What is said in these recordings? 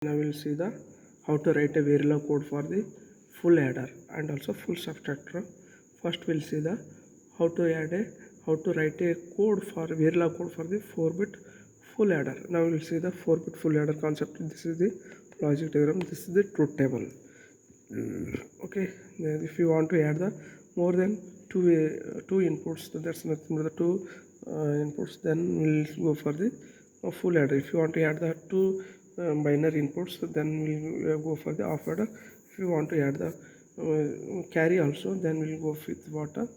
Now we will see the how to write a Verilog code for the full adder and also full subtractor. First we'll see the how to write a code for Verilog code for the 4-bit full adder. Now we will see the 4-bit full adder concept. This is the logic diagram. This is the truth table. Okay, then if you want to add the more than two inputs, so that's nothing but the two inputs, then we'll go for the full adder. If you want to add the two binary inputs, then we'll go for the off adder. If you want to add the carry also, then we'll go with what a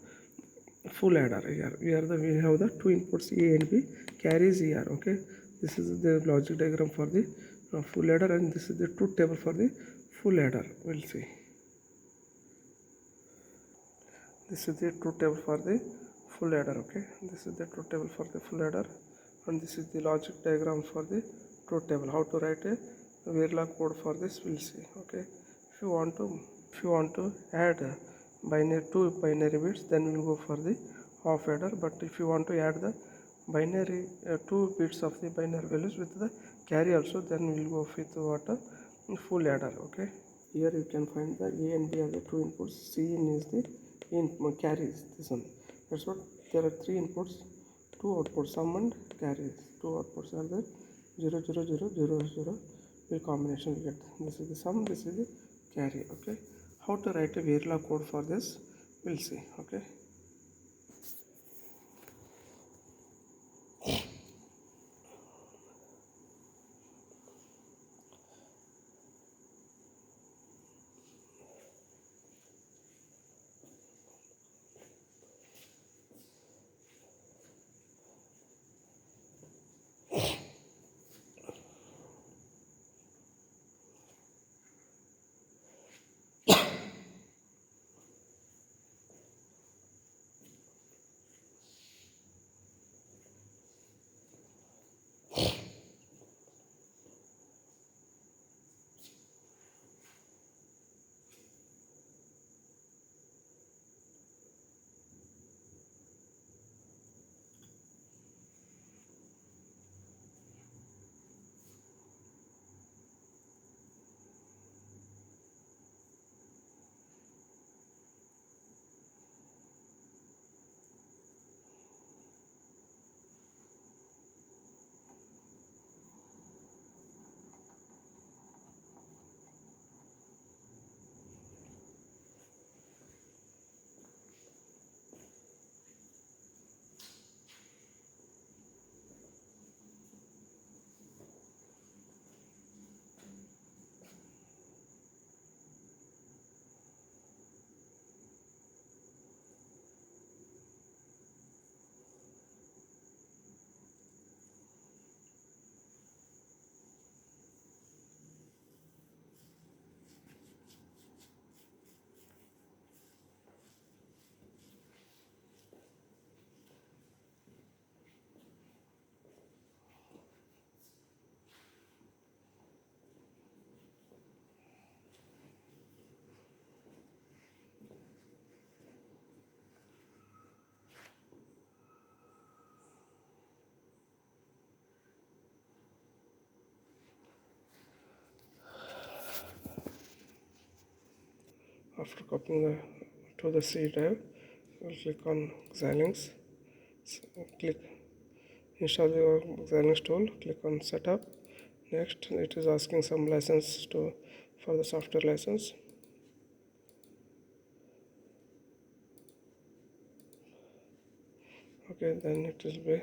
full adder. Here we have the two inputs A and B, carry is here. Okay, this is the logic diagram for the full adder, and this is the truth table for the full adder. We'll see. This is the truth table for the full adder. Okay, this is the truth table for the full adder, and this is the logic diagram for the truth table. How to write a Verilog code for this, we'll see. Okay, if you want to add two binary bits, then we'll go for the half adder. But if you want to add the binary 2 bits of the binary values with the carry also, then we'll go with what a full adder. Okay, here you can find the A and B are the two inputs. C in is the carry is this one. That's what there are three inputs, two outputs, sum and carry. Two outputs are there, 0 0 0 0 0. Will combination we get. This is the sum, this is the carry. Okay, how to write a Verilog code for this, we'll see. Okay, after copying to the C drive, we'll click on Xilinx. Click install your Xilinx tool. Click on setup. Next, it is asking some license for the software license. Okay, then it will be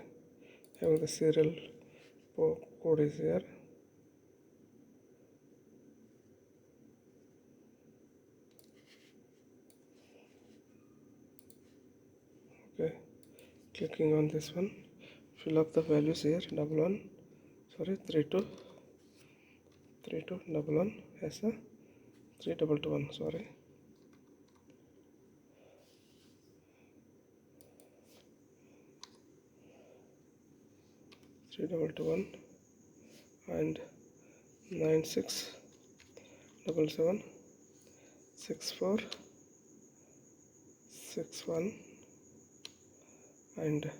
having the serial code is here. Okay, clicking on this one, fill up the values here. 3211 as a 3221. Sorry. 3221 and 9677 6461 and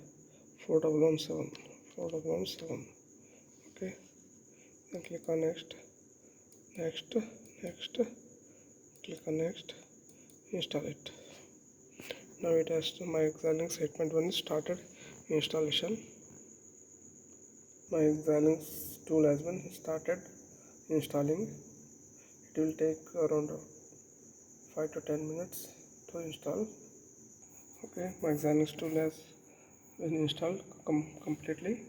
4117. Okay, then click on next. next, next, click on next, install it. Now it has to my Xilinx 8.1 is started installation. My Xilinx tool has been started installing. It will take around 5 to 10 minutes to install. Okay, my Xilinx tool has been installed completely.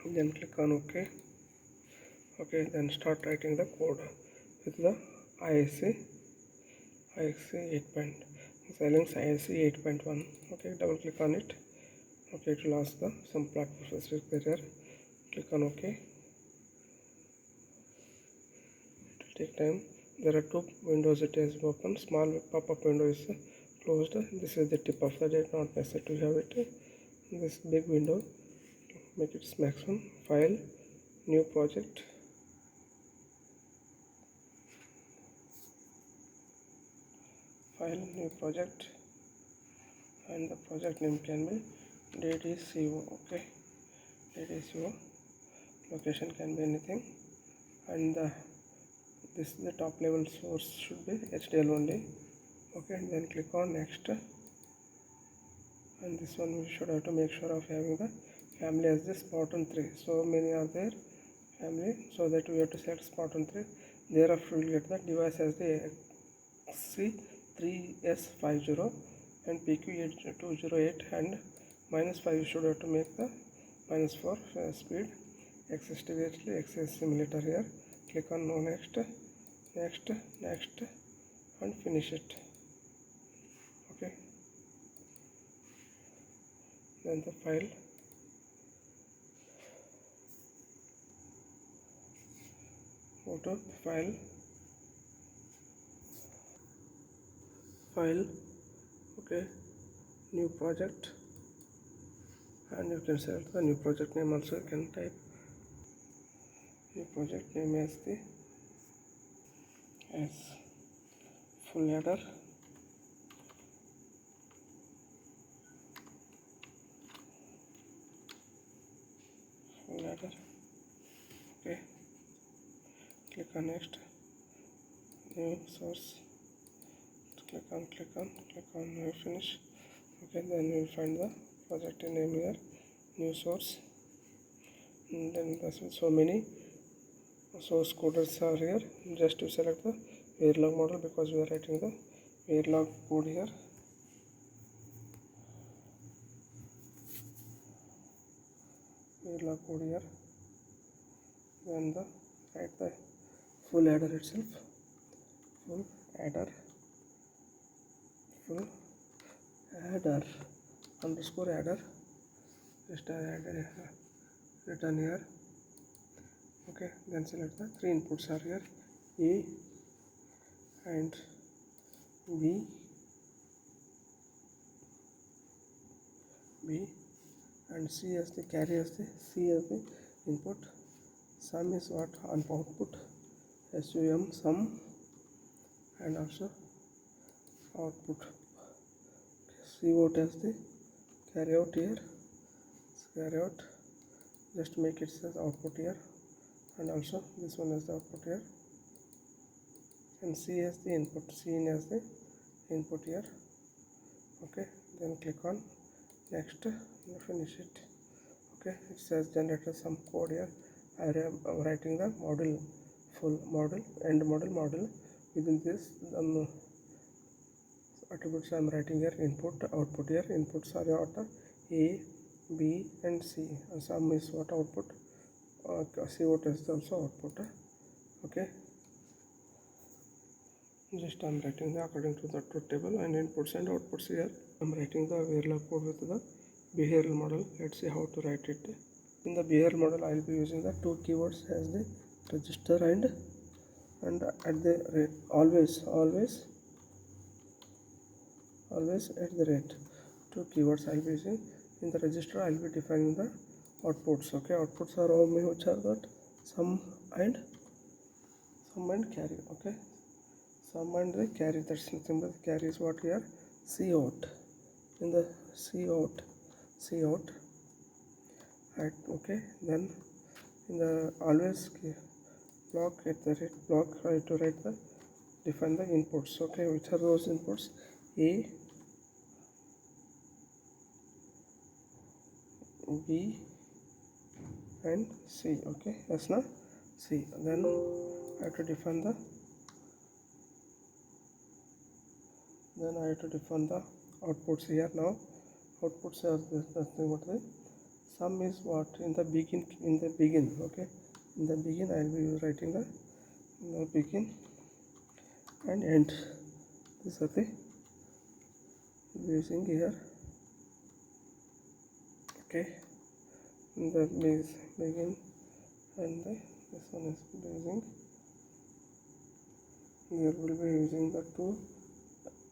Then click on OK. Okay, then start writing the code with the ISC 8. Xilinx ISC 8.1. Okay, double click on it. Okay, it will ask the some platform specific error. Click on OK. It will take time. There are two windows it has open. Small pop-up window is closed. This is the tip of the date, not necessary to have it. This big window, make it maximum. File, new project. File, new project, and the project name can be ddco. Okay, ddco. Location can be anything, and this is the top level source should be HDL only. Okay, then click on next, and this one we should have to make sure of having the family as the Spartan 3. So many are there family, so that we have to select Spartan 3. Thereafter we will get the device as the XC3S50 and PQ8208 and -5 should have to make the -4 speed. X simulator here. Click on no, next, next, next, and finish it. Okay, then the file, go to file, okay, new project, and you can select the new project name also. You can type new project name as full header. Okay, click on next, new source, click on finish. Okay, then you will find the project name here, new source, and then that's so many source coders are here. Just to select the Verilog model because we are writing the Verilog code here. Verilog code here. Then write the full header itself. Full header underscore header. Just written here. Okay, then select the three inputs are here, A and B and C as the carry as the C as the input. Sum is what on output, SUM sum, and also output. C out as the carry out here, carry out, just make it as output here, and also this one as the output here, and C as the input, C in as the input here. Okay, then click on next and finish it. Okay, it says generated some code here. I am writing the model, full model, end model. Within this attributes I am writing here, input, output here. Inputs are what, A, B and C. Sum is what output, C what is also output. Okay, just I am writing the according to the truth table and inputs and outputs here. I am writing the Verilog code with the behavioral model. Let's see how to write it. In the behavioral model, I will be using the two keywords as the register and at the rate. Always at the rate. Two keywords I will be using. In the register, I will be defining the outputs. Okay, outputs are all which are that sum and carry. Okay, sum and the carry. That's nothing but carry is what here, C out. In the C out. Right, okay, then in the always block at the rate block. I have to write the define the inputs. Okay, which are those inputs? A, B and C. Okay, yes, na C. Then I have to define the outputs here. Now outputs are nothing but the sum is what in the begin. Okay, in the begin I will be writing the begin and end. These are the using here. Okay, in the begin and this one is using. Here will be using the two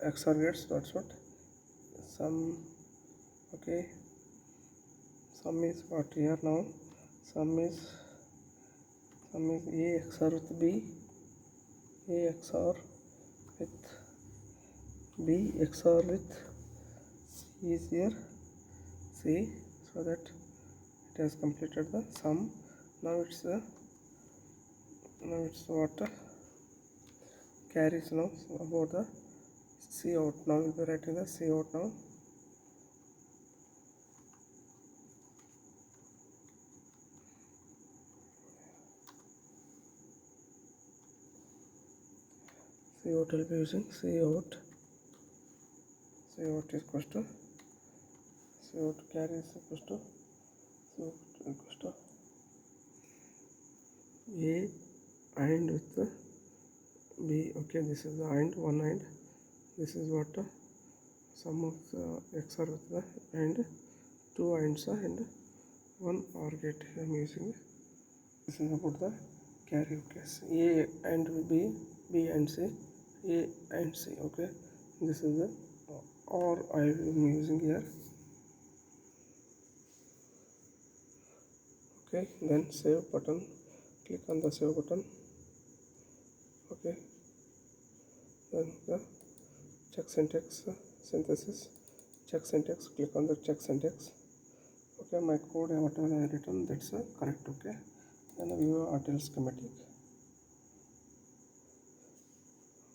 XOR gates. That's what sum. Okay, sum is what here now. Sum is A XOR with B, A XOR with B XOR with C is here, C, so that it has completed the sum. Now it's what carries now about the C out. Now we'll be writing the C out now. C out will be using C out is equals to C out carry is equals to A and with the B. Okay, this is the AND, one AND. This is what sum of the XOR with the AND, two ANDs and one OR gate I am using. This is about the carry. Okay, A and B, B and C, A and C. Okay, this is the OR I am using here. Okay, then save button. Click on the save button. Okay, then the check syntax synthesis. Check syntax. Click on the check syntax. Okay, my code whatever I have written, that's correct. Okay, then view RTL schematic.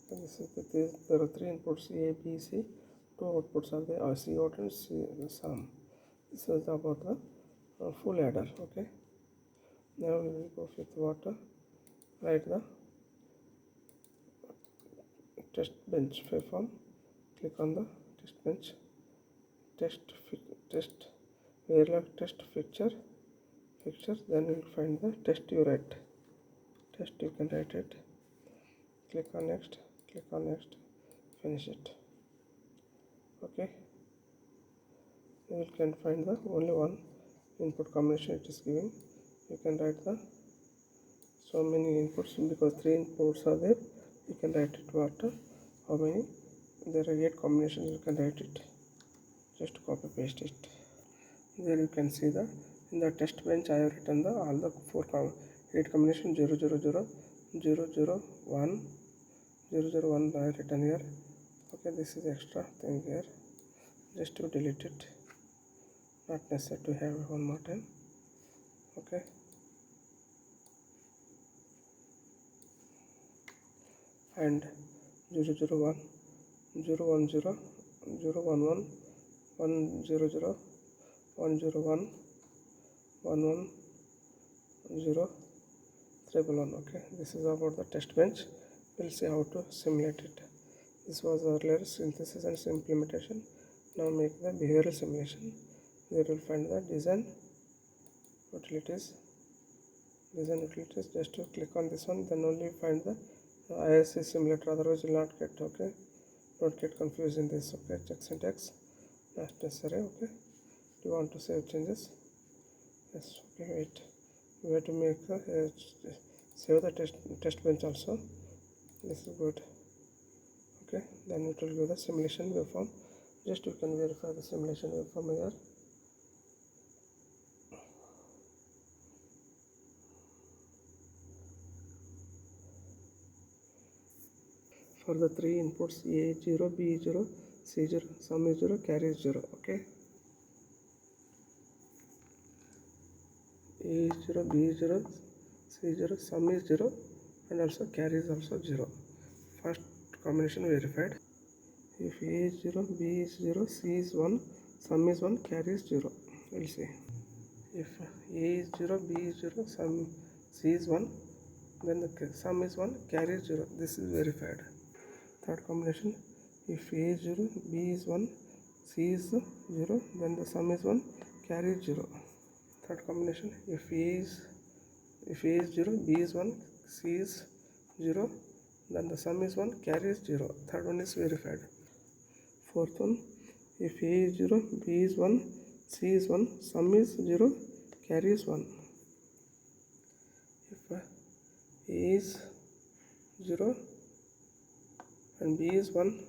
Okay, this is there are three inputs A, B, C. Two outputs are there, C out and C sum. This is about the full adder. Okay, now we will go with what write the test bench form. Click on the test bench, test Verilog test fixture. Then you will find the test you write. Test you can write it. Click on next. Finish it. Okay, you can find the only one input combination it is giving. You can write the so many inputs because three inputs are there. You can write it what how many there are 8 combinations. You can write it, just copy paste it. There you can see the in the test bench I have written the all the 8 combination 0 0 0 0 0 1 0 0 1 I have written here. Okay, this is extra thing here, just to delete it, not necessary to have one more time. Okay, and 0 0 1 0 1 0 0 1 1 1 0 0 1 0 1 1 1 0 3 1. Okay, this is about the test bench. We'll see how to simulate it. This was earlier synthesis and implementation. Now make the behavioral simulation. There will find the design utilities. Just to click on this one, then only find the ISC simulator. Otherwise, you will not get. Okay, don't get confused in this. Okay, check syntax not necessary. Okay, do you want to save changes? Yes. Okay, wait. We have to make save the test bench also. This is good. Okay, then it will give the simulation waveform. Just you can verify the simulation waveform here. For the three inputs A 0, B 0, C 0, sum is 0, carry is 0. Okay, A is 0, B is 0, C 0, sum is 0, and also carry is also 0. First combination verified. If A is 0, B is 0, C is 1, sum is 1, carry is 0. We'll see. If A is 0, B is 0, sum C is 1, then the sum is 1, carry is 0. This is verified. Third combination, if A is 0, B is 1, C is 0, then the sum is 1, carry is 0. Third combination, if A is 0, B is 1, C is 0, then the sum is 1, carry is 0. Third one is verified. Fourth one, if A is 0, B is 1, C is 1, sum is 0, carry is 1. If A is 0 and B is 1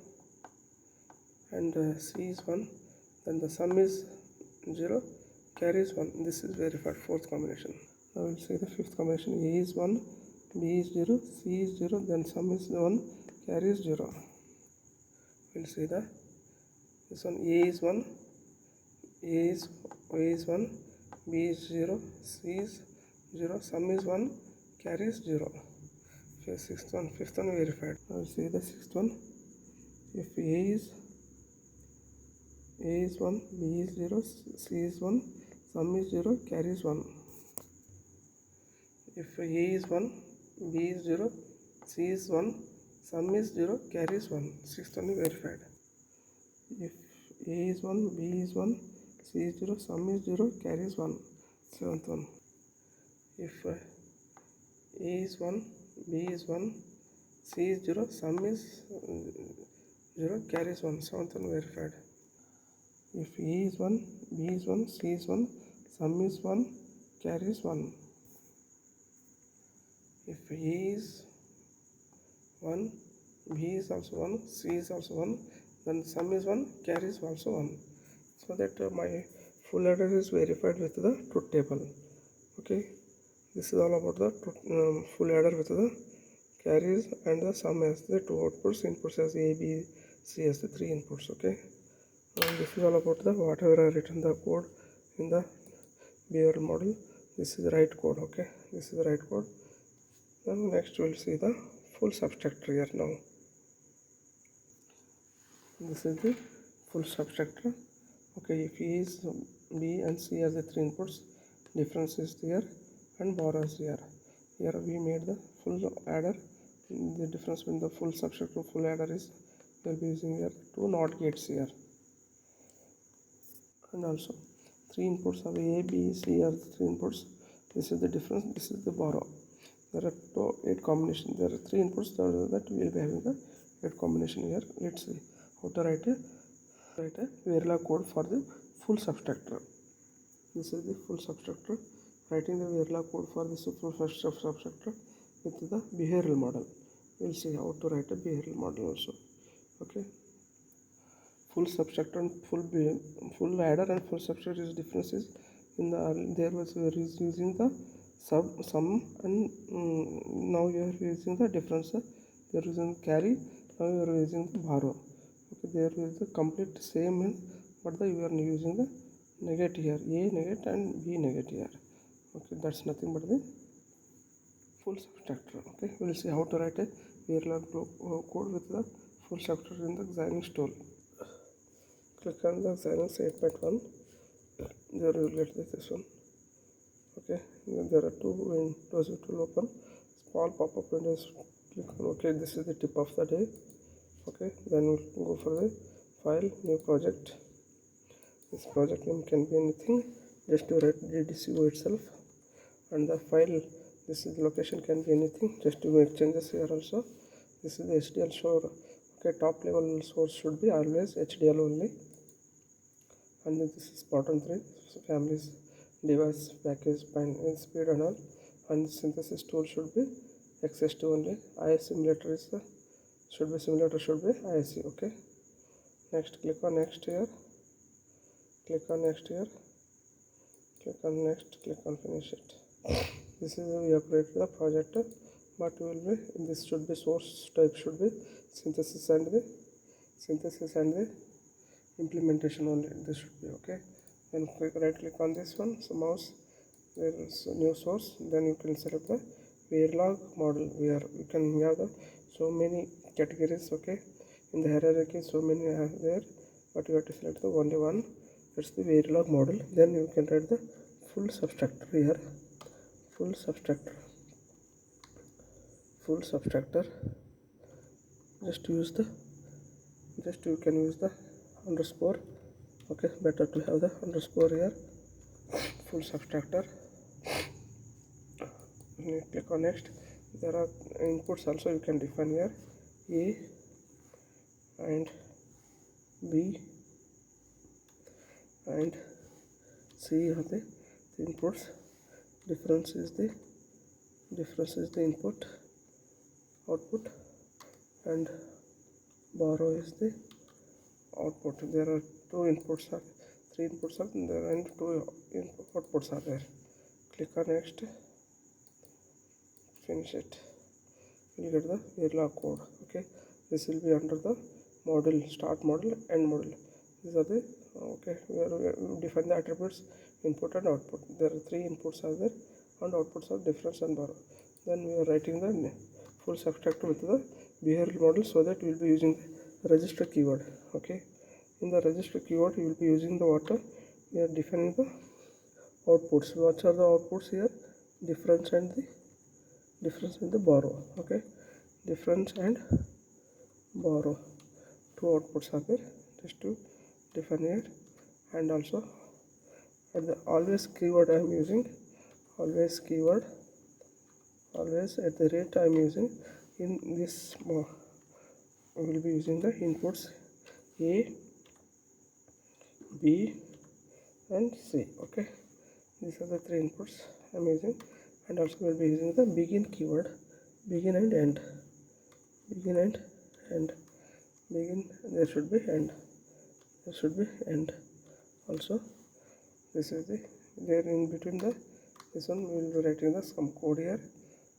and C is 1, then the sum is 0, carry is 1. This is verified. Fourth combination. Now we'll see the fifth combination. A is 1, B is 0, C is 0, then sum is 1, carry is 0. We'll see this one. A is 1, A is 1, B is 0, C is 0, sum is 1, carry is 0. Okay, fifth one verified. Now we'll see the sixth one. If A is 1, B is 0, C is 1, sum is 0, carry is 1. If A is 1, B is 0, C is 1, sum is 0, carry is 1. Sixth one verified. If A is 1, B is 1, C is 0, sum is 0, carry is 1. Seventh one. If A is 1, B is 1, C is 0, sum is 0, carry is 1. Seventh one verified. If A is 1, B is 1, C is 1, sum is 1, carry is 1. If A is 1, B is also 1, C is also 1, then sum is 1, carry is also 1. So that my full adder is verified with the truth table. Okay, this is all about the full adder with the carries and the sum as the two outputs, inputs as A, B, C as the three inputs. Okay, and this is all about the whatever I written the code in the behavioral model. This is the right code. Okay, this is the right code. Then next we'll see the full substructure here now. This is the full substructure. Okay, if A is B and C as the three inputs, difference is there and borrow is here. Here we made the full adder. The difference between the full substructure and full adder is we will be using here two NOT gates here. And also three inputs of A, B, C are the three inputs. This is the difference, this is the borrow. There are 8 combinations. There are 3 inputs that we will be having the 8 combination here. Let's see how to write a Verilog code for the full substructure. This is the full substructure. Writing the Verilog code for this full substructure with the behavioral model. We'll see how to write a behavioral model also. Okay. Full substructure and full adder and full substructure is differences in the there was using the sum and now you are using the difference. They are using carry, now you are using the borrow. Okay, there is the complete same, but you are using the negative here, A negative and B negative here. Okay, that's nothing but the full substructure. Okay, we will see how to write a Verilog code with the full substructure in the Xilinx tool. Click on the Xilinx 8.1. There you will get this one. Okay, there are two windows it will open. Small pop-up windows. Click on OK. This is the tip of the day. Okay, then we'll go for the file, new project. This project name can be anything. Just to write ddco itself, and the file. This is the location can be anything. Just to make changes here also. This is the HDL show. Okay, top level source should be always HDL only. And this is bottom 3 so families, device, package, speed and all, and synthesis tool should be XS2 only. IS simulator is should be ISC. Okay, next click on next here, click on next here, click on next, click on finish it. This is we have created the project, but we will be this should be source type should be synthesis and the implementation only. This should be okay. Then right click on this one, so mouse, there is a new source, then you can select the Verilog model where we can have the so many categories. Okay, in the hierarchy so many are there, but you have to select the only one. It's the Verilog model. Then you can write the full substructure here. Full substructure. Just you can use the underscore. Okay, better to have the underscore here. Full substructure. Click on next. There are inputs also you can define here. A and B and C are the inputs. Difference is the input, output, and borrow is the output. There are three inputs are there, and two outputs are there. Click on next. Finish it. You get the Verilog code. Okay, this will be under the model, start model, end model. These are the okay. We define the attributes, input and output. There are three inputs are there, and outputs are difference and borrow. Then we are writing the full substructure with the behavioral model, so that we will be using the register keyword. Okay, in the register keyword you will be using the what? We are defining the outputs. What are the outputs here? Difference and the borrow. Okay, difference and borrow, two outputs are there. Just to define here, and also at the always keyword I am using, always at the rate I am using. In this we will be using the inputs A, B and C. Okay, these are the three inputs I am using, and also we will be using the begin keyword, begin and end. There should be end also. This is the there in between the this one we will be writing the some code here.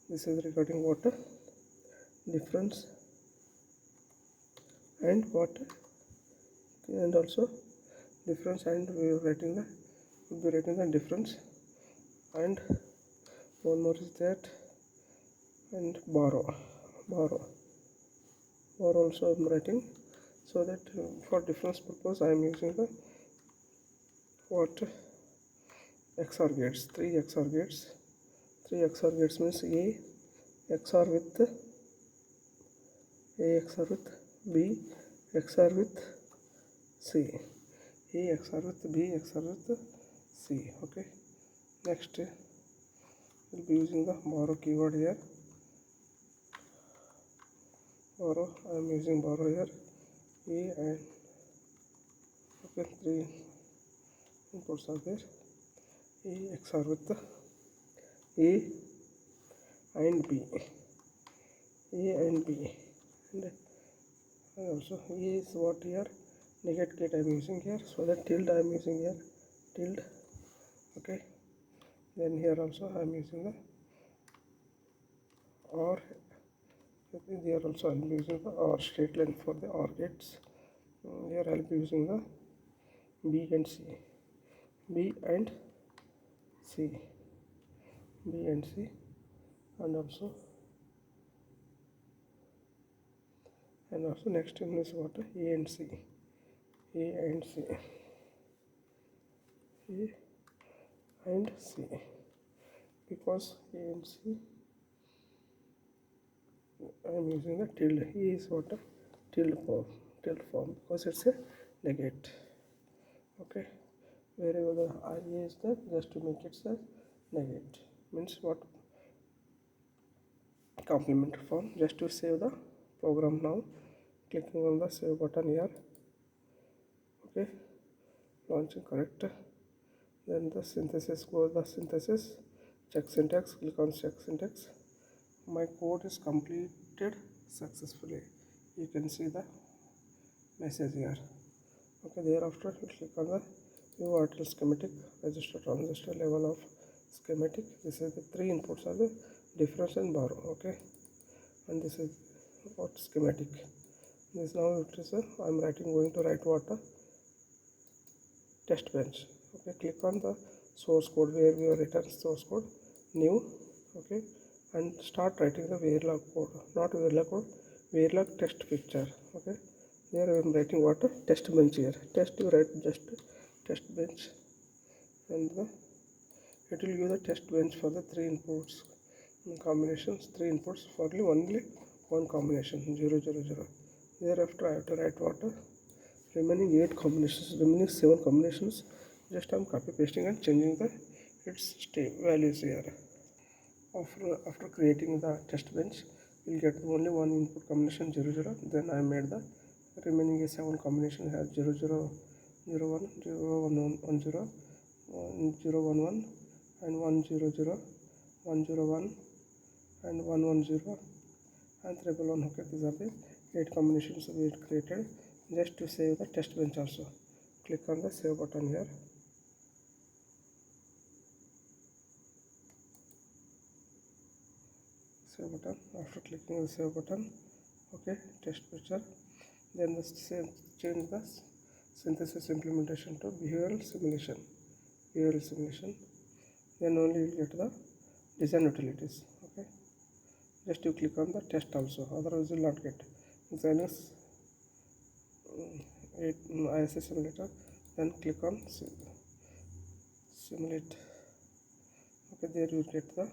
This is regarding what? Difference and what, and also difference, and we will be writing the difference, and one more is that, and borrow also I am writing, so that for difference purpose I am using the what, XOR gates, three XOR gates means A XOR with B XOR with C, A XOR with B XOR with C. Okay, next we'll be using the borrow keyword here. Borrow, I am using borrow here. A and okay, three inputs are there. A XOR with the A and B, and also A is what here, negate gate I am using here, so that tilde I am using here, tilde. Okay, then here also I am using the OR. Here also I will be using the OR statement for the OR gates. Here I will be using the B and C, and also next one is what? A and C, because A and C I am using the tilde. E is what? Tilde form because it's a negate. Okay, wherever the I is there, just to make it a negate, means what? Complementary form. Just to save the program now, clicking on the save button here. Okay, launching correct. Then the synthesis, check syntax, click on check syntax. My code is completed successfully. You can see the message here. Okay, thereafter click on the view RTL schematic, register transistor level of schematic. This is the three inputs are the difference and borrow. Okay, and this is what schematic. This now it is I'm going to write what? Test bench. Okay, click on the source code where we have written source code, new. Okay, and start writing the Verilog code, not Verilog code, Verilog test picture. Okay, here I am writing what test bench here. Test, you write just test bench, and it will give the test bench for the 3 inputs combinations, 3 inputs for only one combination 0 0 0. Thereafter I have to write what remaining 8 combinations, remaining 7 combinations. Just I am copy pasting and changing the its values here. After creating the test bench, we'll get only one input combination 0 0. Then I made the remaining 7 combination has 0 0 0 1 0 1 1 0 0 1 1 and 1 0 0 1 0 1 and 1 1 0 and triple 1. Okay, these are the 8 combinations we created just to save the test bench also. Click on the save button here. Save button. After clicking the save button, okay, test picture, then the change the synthesis implementation to behavioral simulation. Then only you will get the design utilities. Okay, just you click on the test also, otherwise you will not get Xenos ISA simulator. Then click on simulate. Okay, there you get the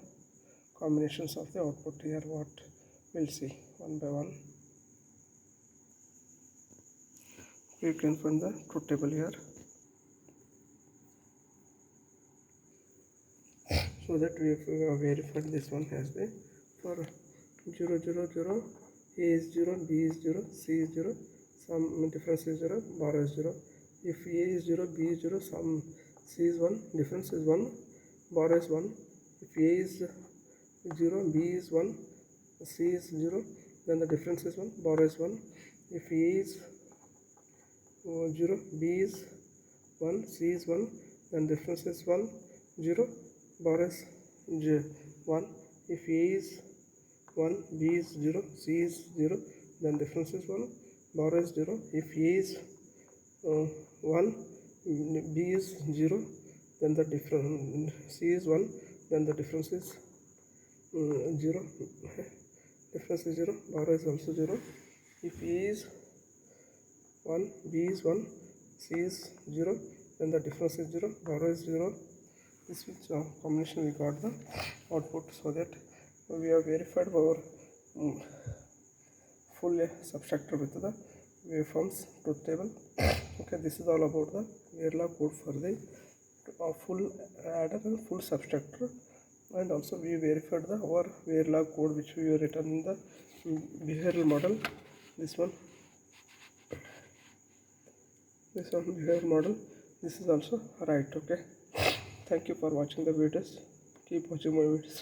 combinations of the output. Here what we'll see one by one. You can find the truth table here, so that we have verified this one has been for 0 0 0, A is 0, B is 0, C is 0, some difference is 0, borrow is 0. If A is 0, B is 0, some C is 1, difference is 1, borrow is 1. If A is 0, B is 1, C is 0, then the difference is 1, borrow is 1. If A is 0, B is 1, C is 1, then difference is 1, 0, borrow is 1. If A is 1, B is 0, C is 0, then difference is 1, borrow is 0. If A is 1, B is 0, then the difference, C is 1, then the difference is 0, difference is 0, borrow is also 0. If A is 1, B is 1, C is 0, then the difference is 0, borrow is 0. This is combination we got the output, so that we have verified our full substructure with the waveforms truth table. Okay, this is all about the Verilog code for the full adder and full substructure, and also we verified the our Verilog code which we have written in the behavioral model. This one behavioral model, this is also right. Okay, thank you for watching the videos. Keep watching my videos.